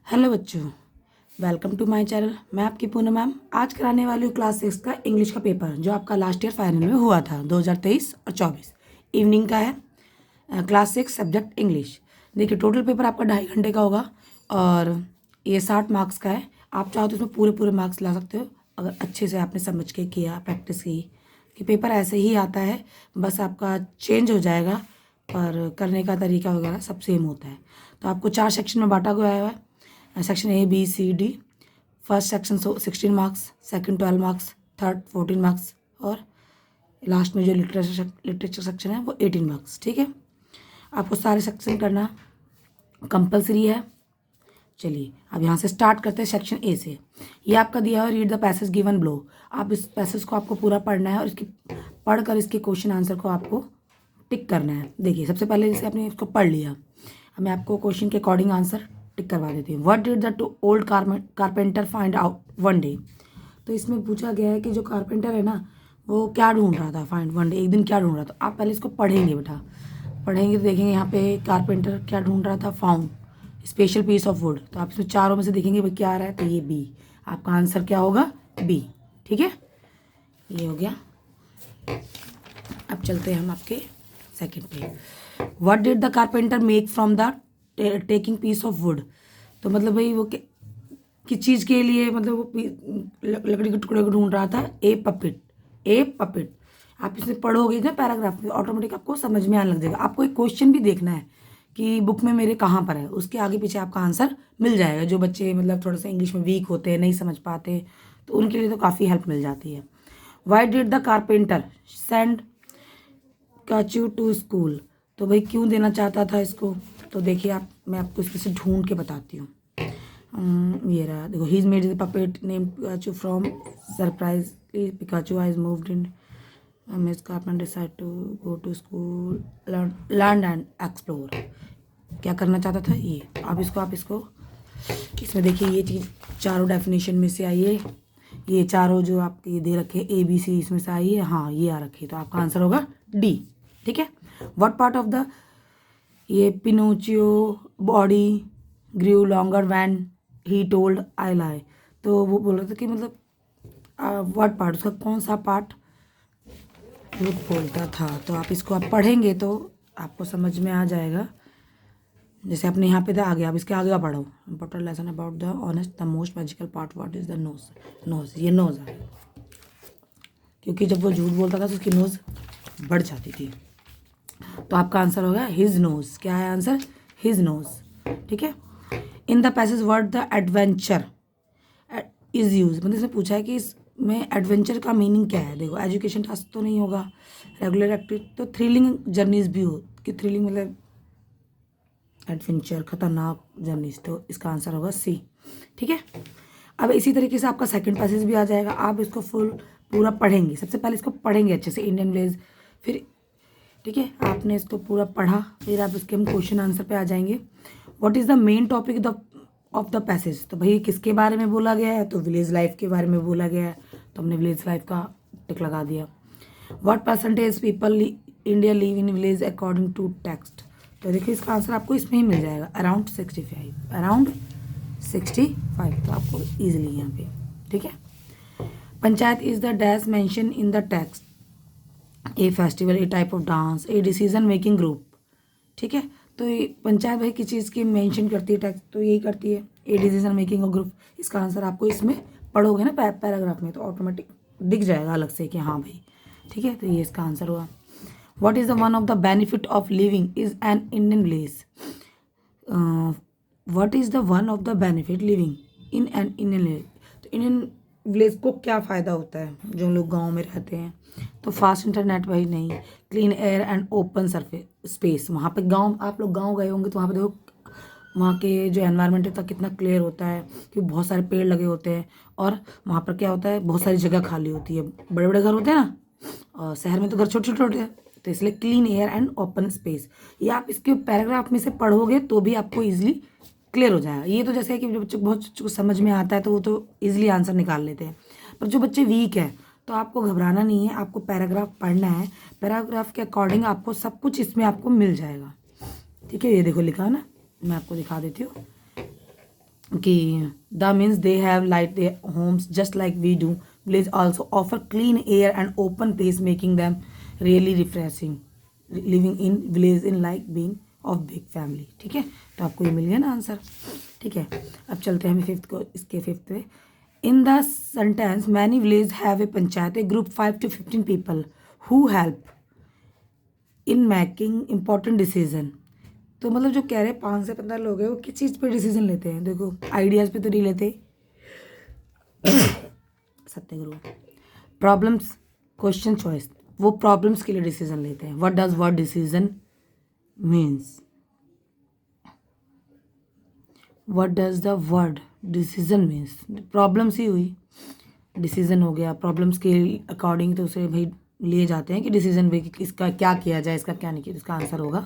Hello बच्चों, welcome to my channel. मैं आपकी पूनम मैम आज कराने वाली हूँ क्लास 6 का इंग्लिश का पेपर जो आपका लास्ट ईयर फाइनल में हुआ था 2023 और 24 इवनिंग का है। Class 6 subject English. देखिए टोटल पेपर आपका 2.5 घंटे का होगा और ये 60 मार्क्स का है। आप चाहो तो इसमें पूरे पूरे मार्क्स ला सकते हो अगर अच्छे से आपने समझ के किया, प्रैक्टिस की। कि पेपर ऐसे ही आता है, बस आपका चेंज हो जाएगा पर करने का तरीका वगैरह सब सेम होता है। तो आपको 4 सेक्शन में बांटा गया है। Section A B C D. First section 16 marks, second 12 marks, third 14 marks और लास्ट में जो लिटरेचर सेक्शन है वो 18 मार्क्स। ठीक है, आपको सारे सेक्शन करना कंपलसरी है। चलिए अब यहाँ से स्टार्ट करते हैं सेक्शन ए से। ये आपका दिया है read the passage given below. आप इस पैसेज को आपको पूरा पढ़ना है और इसकी पढ़कर इसके क्वेश्चन आंसर को आपको टिक करना है। देखिए सबसे पहले जैसे आपने इसको पढ़ लिया, अब मैं आपको क्वेश्चन के अकॉर्डिंग आंसर टिक करवा देती हूँ। What did the two old carpenter find out one day. तो इसमें पूछा गया है कि जो कारपेंटर है ना वो क्या ढूंढ रहा था, फाइंड वन डे, एक दिन क्या ढूंढ रहा था। आप पहले इसको पढ़ेंगे बेटा, पढ़ेंगे तो देखेंगे यहाँ पे कारपेंटर क्या ढूंढ रहा था, found special piece of wood. तो आप इसमें चारों में से देखेंगे भाई क्या आ रहा है, तो ये बी। आपका आंसर क्या होगा, बी। ठीक है, ये हो गया। अब चलते हैं हम आपके सेकंड पे। What did the carpenter make from the taking piece of wood. तो मतलब भाई वो किस चीज़ के लिए, मतलब वो लकड़ी के टुकड़े को ढूंढ रहा था। ए पपिट, ए पपिट। आप इसे पढ़ोगे ना पैराग्राफ में, ऑटोमेटिक आपको समझ में आने लग जाएगा। आपको एक क्वेश्चन भी देखना है कि बुक में मेरे कहाँ पर है, उसके आगे पीछे आपका आंसर मिल जाएगा। जो बच्चे मतलब थोड़ा सा इंग्लिश में वीक होते हैं, नहीं समझ पाते, तो उनके लिए तो काफ़ी हेल्प मिल जाती है। Why did the carpenter send Kachu to school. तो भाई क्यों देना चाहता था इसको, तो देखिए आप, मैं आपको इसमें से ढूंढ के बताती हूँ। ये रहा, देखो, he is made the puppet name Pikachu from surprise Pikachu eyes moved in miss carpenter decide to go to school learn and explore. क्या करना चाहता था ये। अब इसको आप इसको इसमें देखिए, ये चीज़ चारों डेफिनेशन में से आई है। ये चारों जो आपके ये दे रखे ए बी सी, इसमें से आई है। हाँ ये आ रखी है, तो आपका आंसर होगा डी। ठीक है, व्हाट पार्ट ऑफ द ये Pinocchio body grew longer when he told I lie. तो वो बोल रहा था कि मतलब व्हाट पार्ट, उसका कौन सा पार्ट झूठ बोलता था। तो आप इसको आप पढ़ेंगे तो आपको समझ में आ जाएगा। जैसे आपने यहाँ पे था आगे, आप इसके आगे का पढ़ो। Important lesson about the honest the most magical part what is the nose. Nose, ये नोज है, क्योंकि जब वो झूठ बोलता था तो उसकी नोज बढ़ जाती थी। तो आपका आंसर होगा हिज नोज। क्या है आंसर, हिज नोज। ठीक है, in the passage word the adventure is use. मतलब इसमें पूछा है कि इसमें एडवेंचर का मीनिंग क्या है। देखो एजुकेशन टास्क तो नहीं होगा, रेगुलर एक्टिविटी तो थ्रिलिंग जर्नीज भी हो, कि थ्रिलिंग मतलब एडवेंचर, खतरनाक जर्नीज। तो इसका आंसर होगा सी। ठीक है, अब इसी तरीके से आपका सेकंड पैसेज भी आ जाएगा। आप इसको फुल पूरा पढ़ेंगे, सबसे पहले इसको पढ़ेंगे अच्छे से, इंडियन विलेज। फिर ठीक है, आपने इसको पूरा पढ़ा, फिर आप इसके हम क्वेश्चन आंसर पे आ जाएंगे। What is the main topic of the passage. तो भाई किसके बारे में बोला गया है, तो विलेज लाइफ के बारे में बोला गया है, तो हमने विलेज लाइफ का टिक लगा दिया। What percentage people India live in village according to text. तो देखिए इसका आंसर आपको इसमें ही मिल जाएगा, अराउंड 65, अराउंड 65। तो आपको ईजिली यहाँ पे। ठीक है, panchayat is the dash mention in the text, A festival, A type of dance, a decision making group. ठीक है, तो ये पंचायत भाई किस चीज़ की मेंशन करती है टेक्स्ट, तो यही करती है ए डिसीजन मेकिंग और ग्रुप। इसका आंसर आपको इसमें पढ़ोगे ना पैराग्राफ में, तो ऑटोमेटिक दिख जाएगा अलग से कि हाँ भाई। ठीक है, तो ये इसका आंसर हुआ। What is the one of the benefit of living is an Indian village. What is the one of the benefit living in an Indian village. तो इंडियन विलेज को क्या फ़ायदा होता है जो लोग गांव में रहते हैं। तो फास्ट इंटरनेट भाई नहीं, clean air and open surface space. वहाँ पे गांव, आप लोग गांव गए होंगे तो वहाँ पे देखो वहाँ के जो एनवायरनमेंट होता है कितना क्लियर होता है, क्योंकि बहुत सारे पेड़ लगे होते हैं। और वहाँ पर क्या होता है, बहुत सारी जगह खाली होती है, बड़े बड़े घर होते हैं ना, और शहर में तो घर छोटे छोटे होते हैं। तो इसलिए clean air and open space, ये आप इसके पैराग्राफ में से पढ़ोगे तो भी आपको ईजिली क्लियर हो जाएगा। ये तो जैसे है कि जो बच्चे बहुत को समझ में आता है तो वो तो ईजिली आंसर निकाल लेते हैं, पर जो बच्चे वीक है तो आपको घबराना नहीं है, आपको पैराग्राफ पढ़ना है। पैराग्राफ के अकॉर्डिंग आपको सब कुछ इसमें आपको मिल जाएगा। ठीक है, ये देखो लिखा है ना, मैं आपको दिखा देती हूँ। कि the means they have light their homes just like we do. Village also offer clean air and open place making them really refreshing. Living in village in like being of big family. ठीक है, तो आपको ये मिल गया ना answer. ठीक है, अब चलते हैं हम फिफ्थ को. इसके फिफ्थ पे in the sentence many village have a panchayat A group 5 to 15 people who help in making important decision. तो मतलब जो कह रहे हैं 5 से 15 लोग हैं वो किस चीज़ पे डिसीजन लेते हैं. देखो आइडियाज़ पे तो नहीं लेते. सत्याग्रह. प्रॉब्लम्स क्वेश्चन चॉइस, वो प्रॉब्लम्स के लिए डिसीजन लेते हैं. What does what decision means. What does the word decision means. Problems ही हुई, डिसीजन हो गया. प्रॉब्लम्स के अकॉर्डिंग तो उसे भाई लिए जाते हैं कि डिसीजन भी इसका क्या किया जाए, इसका क्या नहीं किया. इसका आंसर होगा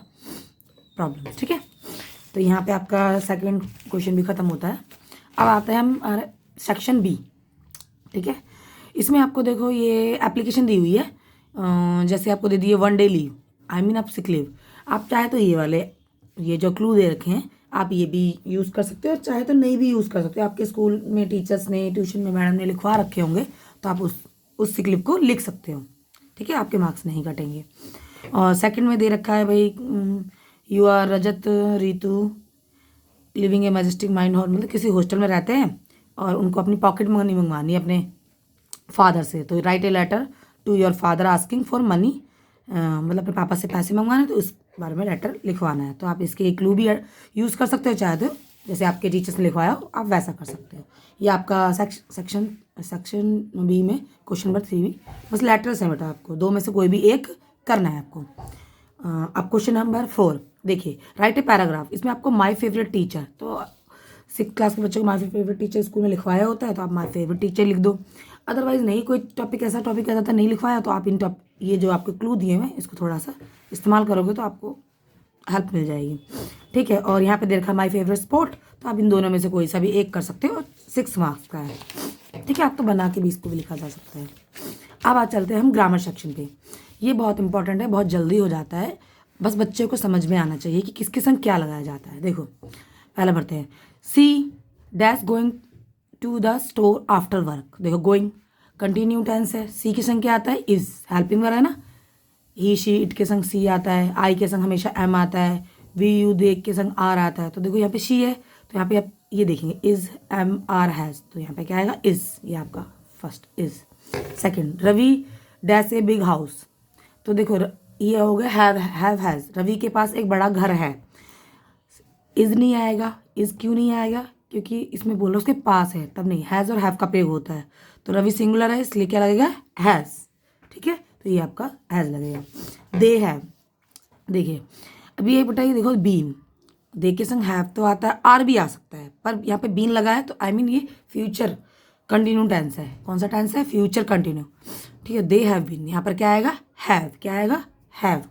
प्रॉब्लम. ठीक है, तो यहाँ पे आपका सेकंड क्वेश्चन भी खत्म होता है. अब आते हैं हम सेक्शन बी. ठीक है, इसमें आपको देखो ये एप्लीकेशन दी हुई है. जैसे आपको दे दी है 1 day लीव, आई मीन आप सिक लीव. आप चाहे तो ये वाले ये जो क्लू दे रखे हैं आप ये भी यूज़ कर सकते हो और चाहे तो नहीं भी यूज़ कर सकते हो. आपके स्कूल में टीचर्स ने ट्यूशन में मैडम ने लिखवा रखे होंगे तो आप उस सिक लीव को लिख सकते हो. ठीक है, आपके मार्क्स नहीं कटेंगे. और सेकंड में दे रखा है भाई you are Rajat Ritu living a majestic mind hall. मतलब किसी हॉस्टल में रहते हैं और उनको अपनी पॉकेट मनी मंगवानी है अपने फादर से. तो write a letter to your father asking for money. मतलब अपने पापा से पैसे मंगवाना है तो उस बारे में लेटर लिखवाना है. तो आप इसके एक क्लू भी यूज़ कर सकते हो चाहे तो, जैसे आपके टीचर्स ने लिखवाया हो आप वैसा कर सकते हो. ये आपका सेक्शन बी में क्वेश्चन नंबर 3 भी बस लेटर्स हैं बेटा. आपको 2 में से कोई भी एक करना है आपको. अब क्वेश्चन नंबर 4 देखिए. Right a paragraph. इसमें आपको माय फेवरेट टीचर, तो 6th क्लास के बच्चों को माय फेवरेट टीचर स्कूल में लिखवाया होता है तो आप माय फेवरेट टीचर लिख दो. अदरवाइज नहीं कोई टॉपिक ऐसा था नहीं लिखवाया तो आप ये जो आपके क्लू दिए हुए हैं इसको थोड़ा सा इस्तेमाल करोगे तो आपको हेल्प मिल जाएगी. ठीक है, और यहाँ पे दे रखा माय फेवरेट स्पोर्ट, तो आप इन दोनों में से कोई सा भी एक कर सकते हो. 6 मार्क्स का है. ठीक है, आप तो बना के भी इसको भी लिखा जा सकता है. अब आज चलते हैं हम ग्रामर सेक्शन पे. ये बहुत इंपॉर्टेंट है, बहुत जल्दी हो जाता है. बस बच्चे को समझ में आना चाहिए कि किसके संग क्या लगाया जाता है. देखो पहले बढ़ते हैं. She dash going to the store after work. देखो गोइंग कंटिन्यू टेंस है. सी के संग क्या आता है इज, हेल्पिंग वाला है ना. ही शी इट के संग सी आता है. आई के संग हमेशा एम आता है. वी यू देख के संग आर आता है. तो देखो यहाँ पे शी है तो यहाँ पे आप ये देखेंगे इज एम आर हैज़, तो यहाँ पे क्या आएगा इज. ये आपका first is. Second Ravi dash a big house. तो देखो ये हो गया हैव हैज़. रवि के पास एक बड़ा घर है. इज नहीं आएगा. इज क्यों नहीं आएगा, क्योंकि इसमें बोलो उसके पास है तब नहीं. हैज़ और हैव का प्रयोग होता है. तो रवि सिंगुलर है इसलिए क्या लगेगा हैज़. ठीक है, तो ये आपका हैज़ लगेगा. They have. देखिए अभी ये बताइए देखो बीन. दे के संग हैव तो आता है, आर भी आ सकता है, पर यहाँ पे बीन लगा है तो आई मीन ये फ्यूचर कंटिन्यू टेंस है. कौन सा टेंस है, फ्यूचर कंटिन्यू. ठीक है, दे हैव बीन. यहाँ पर क्या आएगा हैव. क्या आएगा have.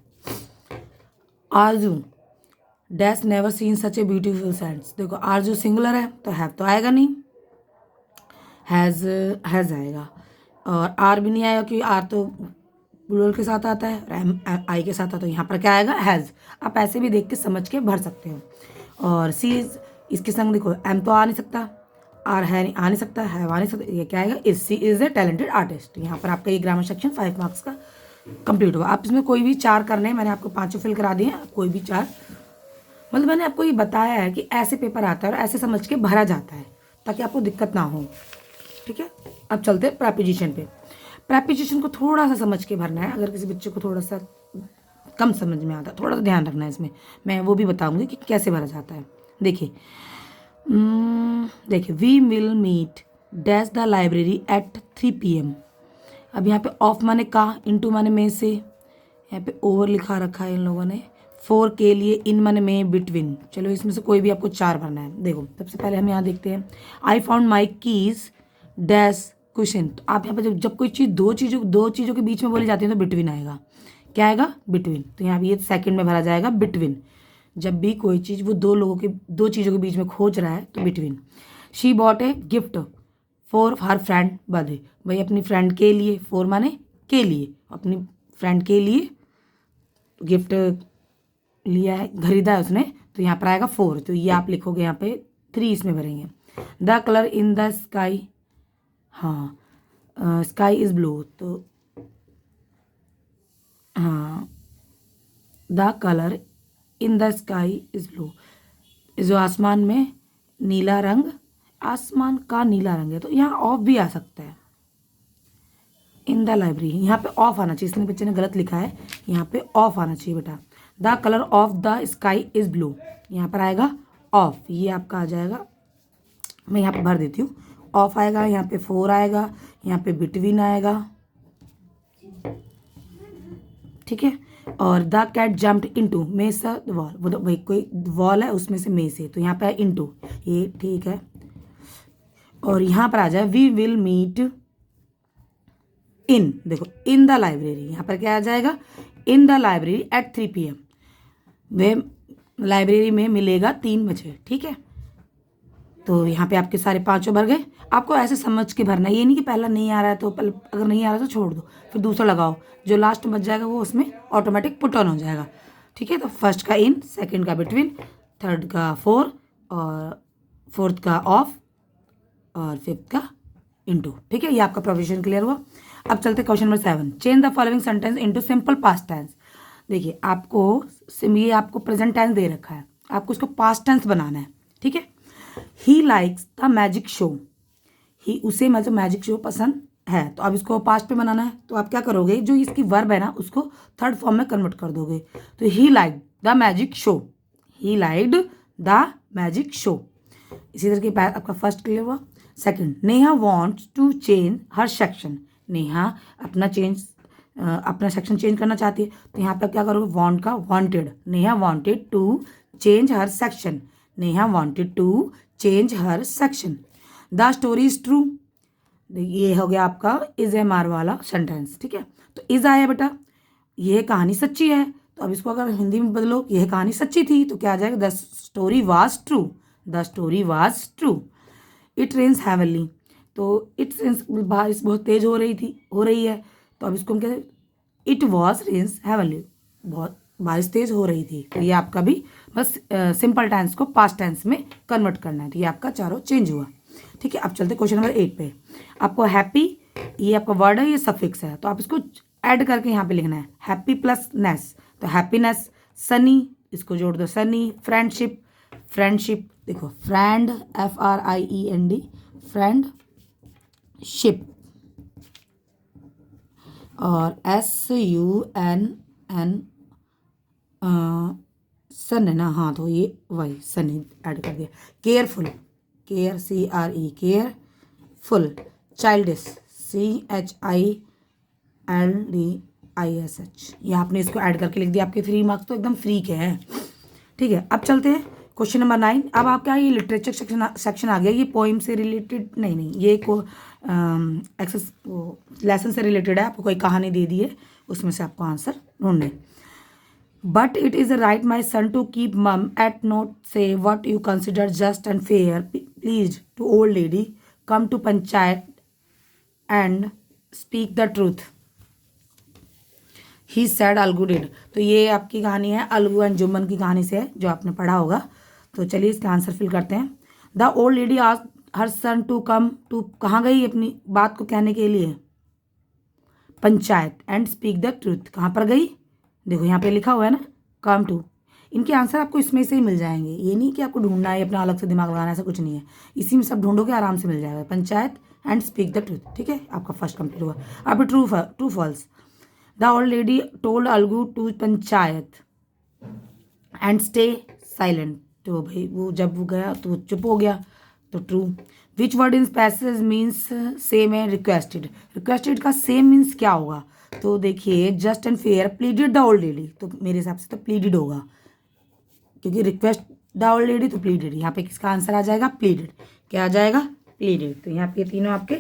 Aarzoo dash never seen such a beautiful Sands. देखो आरजू सिंगुलर है तो हैव तो आएगा नहीं, हैज़ आएगा. और आर भी नहीं आएगा क्योंकि आर तो प्लूरल के साथ आता है और आई के साथ आता है. तो यहाँ पर क्या आएगा हैज़. आप ऐसे भी देख के समझ के भर सकते हो. और सी इसके संग देखो एम तो आ नहीं सकता, आर है आ नहीं सकता, हैव आ नहीं सकता. ये क्या आएगा is. She is a talented artist. यहाँ पर आपका ये ग्रामर सेक्शन 5 मार्क्स का कंप्लीट हुआ. आप इसमें कोई भी 4 करने हैं. मैंने आपको 5 फिल करा दिए हैं, कोई भी 4. मतलब मैंने आपको ये बताया है कि ऐसे पेपर आता है और ऐसे समझ के भरा जाता है ताकि आपको दिक्कत ना हो. ठीक है, अब चलते हैं प्रेपोजिशन पे. प्रेपोजिशन को थोड़ा सा समझ के भरना है. अगर किसी बच्चे को थोड़ा सा कम समझ में आता है थोड़ा सा ध्यान रखना है इसमें. मैं वो भी बताऊंगी कि कैसे भरा जाता है. देखिए देखिए we will meet dash the library at 3 PM. अब यहाँ पे ऑफ माने का, इनटू माने में से, यहाँ पे ओवर लिखा रखा है इन लोगों ने. 4 के लिए, इन माने में, बिटवीन. चलो इसमें से कोई भी आपको 4 भरना है. देखो सबसे पहले हम यहाँ देखते हैं I found my keys dash question. तो आप यहाँ पे जब कोई चीज़ दो चीज़ों के बीच में बोली जाती है तो बिटवीन आएगा. क्या आएगा बिटवीन. तो यहाँ पे ये सेकंड में भरा जाएगा बिटवीन. जब भी कोई चीज़ वो दो चीज़ों के बीच में खोज रहा है तो between. She bought a gift for her friend birthday. भाई अपनी फ्रेंड के लिए, फॉर माने के लिए, अपनी फ्रेंड के लिए गिफ्ट लिया है, खरीदा है उसने. तो यहाँ पर आएगा 4. तो ये आप लिखोगे यहाँ पे 3 इसमें भरेंगे. The colour in the sky, हाँ स्काई इज ब्लू, तो हाँ the colour in the sky is blue, जो आसमान में नीला रंग, आसमान का नीला रंग है, तो यहाँ ऑफ भी आ सकता है। इन द लाइब्रेरी, यहाँ पे ऑफ आना चाहिए, इसलिए बच्चे ने गलत लिखा है, यहाँ पे ऑफ आना चाहिए बेटा। The colour of the sky is blue, यहाँ पर आएगा ऑफ, ये आपका आ जाएगा, मैं यहाँ पे भर देती हूँ, ऑफ आएगा, यहाँ पे 4 आएगा, यहाँ पे बिटवीन आएगा, ठीक है। और द कैट जम्प्ड इनटू में स वॉल, वो भाई कोई वॉल है उसमें से में से, तो यहाँ पे है इनटू, ये ठीक है। और यहाँ पर आ जाए वी विल मीट इन, देखो इन द लाइब्रेरी, यहाँ पर क्या आ जाएगा, in the library at 3 PM, way library में मिलेगा 3 बजे, ठीक है। तो यहाँ पे आपके सारे 5 भर गए। आपको ऐसे समझ के भरना, ये नहीं कि पहला नहीं आ रहा है तो अगर नहीं आ रहा तो छोड़ दो, फिर दूसरा लगाओ, जो लास्ट में बच जाएगा वो उसमें ऑटोमेटिक पुट ऑन हो जाएगा, ठीक है। तो फर्स्ट का इन, सेकंड का बिटवीन, थर्ड का 4 और फोर्थ का ऑफ और फिफ्थ का इनटू, ठीक है। ये आपका प्रोविजन क्लियर हुआ। अब चलते question number 7, change the following sentence into simple past tense. देखिए ये आपको प्रेजेंट टेंस दे रखा है, आपको इसको पास्ट टेंस बनाना है, ठीक है। He likes the magic show, उसे मतलब मैजिक शो पसंद है, तो अब इसको पास्ट पे बनाना है, तो आप क्या करोगे, जो इसकी वर्ब है ना उसको थर्ड फॉर्म में कन्वर्ट कर दोगे। तो he liked the magic show, he liked the magic show. इसी तरह के आपका फर्स्ट क्लियर हुआ। Second, Neha wants to change her section, Neha अपना सेक्शन चेंज करना चाहती है, तो यहाँ पर क्या करोगे, वांट का wanted, Neha wanted to change her section, Neha wanted to change her section. The story is true, ये हो गया आपका इज एम आर वाला सेंटेंस, ठीक है। तो इज आया बेटा, यह कहानी सच्ची है, तो अब इसको अगर हिंदी में बदलो, यह कहानी सच्ची थी, तो क्या आ जाएगा, the story was true, the story was true. It rains heavenly, तो इट रेन्स, बारिश बहुत तेज हो रही है, तो अब इसको हम कहते हैं इट वॉज रेन्स हैवनली, बहुत बारिश तेज हो रही थी। तो ये आपका भी बस सिंपल टेंस को पास्ट टेंस में कन्वर्ट करना है, तो ये आपका चारों चेंज हुआ, ठीक है। अब चलते क्वेश्चन नंबर 8 पे। आपको हैप्पी, ये आपका वर्ड है, ये सफिक्स है, तो आप इसको ऐड करके यहाँ पे लिखना है, हैप्पी प्लस नेस, तो हैप्पीनेस। सनी, इसको जोड़ दो, सनी। फ्रेंडशिप, फ्रेंडशिप देखो, फ्रेंड FRIEND, फ्रेंडशिप। और SUNN, सन है ना, हाँ, तो ये वही सनी ऐड कर दिया। Careful, care CRE, careful. Childish, CHILDISH, ये आपने इसको ऐड करके लिख दिया, आपके 3 मार्क्स तो एकदम फ्री के हैं, ठीक है। अब चलते हैं क्वेश्चन नंबर 9। अब आपका ये लिटरेचर सेक्शन आ गया, ये पोइम से रिलेटेड नहीं, ये लेसन से रिलेटेड है, आपको कोई कहानी दे दी है, उसमें से आपको आंसर ढूंढने। But it is right, my son, to keep mum at not say what you consider just and fair. Please, to old lady, come to panchayat and speak the truth. He said Algu did. तो ये आपकी कहानी है, Algu and Jumman की कहानी से है, जो आपने पढ़ा होगा। तो चलिए इसका आंसर फिल करते हैं। The old lady asked her son to come to, कहाँ गई अपनी बात को कहने के लिए, panchayat, and speak the truth, कहाँ पर गई, देखो यहाँ पे लिखा हुआ है ना, कम टू। इनके आंसर आपको इसमें से ही मिल जाएंगे, ये नहीं कि आपको ढूंढना है, अपना अलग से दिमाग लगाना, ऐसा कुछ नहीं है, इसी में सब ढूंढोगे आराम से मिल जाएगा। Panchayat and speak the truth, ठीक है, आपका फर्स्ट कंप्लीट हुआ। अब true false. The old lady told Algu to panchayat and stay silent, तो भाई वो जब वो गया तो वो चुप हो गया, तो true. Which word in passage means same है, रिक्वेस्टेड, रिक्वेस्टेड का सेम मीन्स क्या होगा, तो देखिए just and fair, pleaded the old lady, तो मेरे हिसाब से तो प्लीडेड होगा, क्योंकि रिक्वेस्ट द ओल्ड लेडी तो प्लीडेड, यहाँ पे किसका आंसर आ जाएगा, प्लीडेड, क्या आ जाएगा, प्लीडेड। तो यहाँ पे तीनों आपके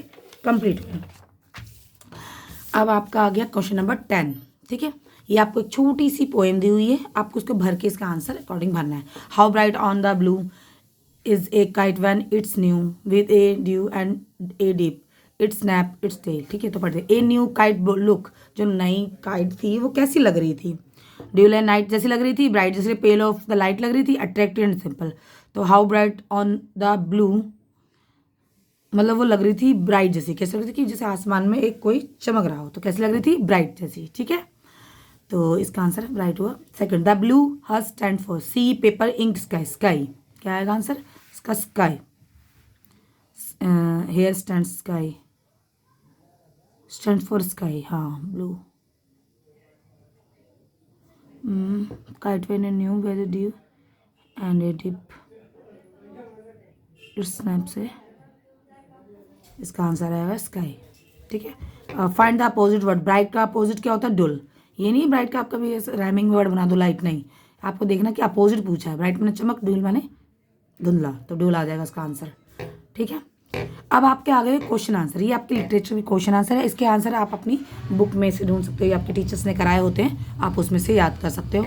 कंप्लीट हुए। अब आपका आ गया क्वेश्चन नंबर 10, ठीक है। ये आपको एक छोटी सी पोएम दी हुई है, आपको उसको भर के इसका आंसर अकॉर्डिंग भरना है। How bright on the blue is a kite when it's new with a dew and a deep it's snap it's tail, ठीक है। तो पढ़ते, ए न्यू काइट लुक, जो नई काइट थी वो कैसी लग रही थी, ड्यूल नाइट जैसी लग रही थी, ब्राइट जैसे पेल ऑफ द लाइट लग रही थी, अट्रैक्टिव एंड सिंपल। तो how bright on the blue मतलब वो लग रही थी ब्राइट जैसी। कैसे लग रही थी कि जैसे आसमान में एक कोई चमक रहा हो, तो कैसी लग रही थी, ब्राइट जैसी। ठीक है, तो इसका आंसर ब्राइट हुआ। Second, the blue has stand for sea, paper, ink, sky. Sky क्या आएगा आंसर इसका, sky. Here stand sky, stand for sky, हाँ blue. Kite when a new very due and a dip it snap से, इसका answer आएगा sky. ठीक है, find the opposite word. Bright का अपोजिट क्या होता है, डुल। ये नहीं ब्राइट का आपका भी राइमिंग वर्ड बना दो, लाइट नहीं। आपको देखना कि अपोजिट पूछा है। ब्राइट मैंने चमक, डुल मैंने धुंधला, तो डुल आ जाएगा इसका आंसर। ठीक है, अब आपके आगे क्वेश्चन आंसर, ये आपके लिटरेचर के क्वेश्चन आंसर है। इसके आंसर आप अपनी बुक में से ढूंढ सकते हो, या आपके टीचर्स ने कराए होते हैं, आप उसमें से याद कर सकते हो।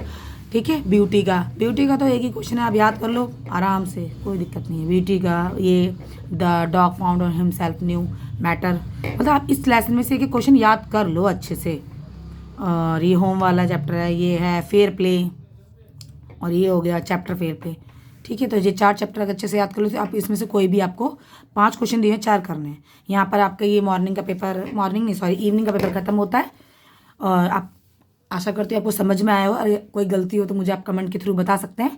ठीक है, ब्यूटी का तो एक ही क्वेश्चन है, आप याद कर लो आराम से, कोई दिक्कत नहीं है। ब्यूटी का ये the dog found on himself new matter, मतलब आप इस लेसन में से एक क्वेश्चन याद कर लो अच्छे से। और ये होम वाला चैप्टर है, ये है फेयर प्ले, और ये हो गया चैप्टर फेयर प्ले। ठीक है, तो ये 4 चैप्टर अगर अच्छे से याद कर लो तो आप इसमें से कोई भी, आपको 5 क्वेश्चन दिए हैं, 4 करने हैं। यहाँ पर आपका ये मॉर्निंग का पेपर, मॉर्निंग नहीं सॉरी इवनिंग का पेपर खत्म होता है। और आप, आशा करती हूँ आपको समझ में आया हो। अगर कोई गलती हो तो मुझे आप कमेंट के थ्रू बता सकते हैं।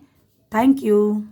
Thank you.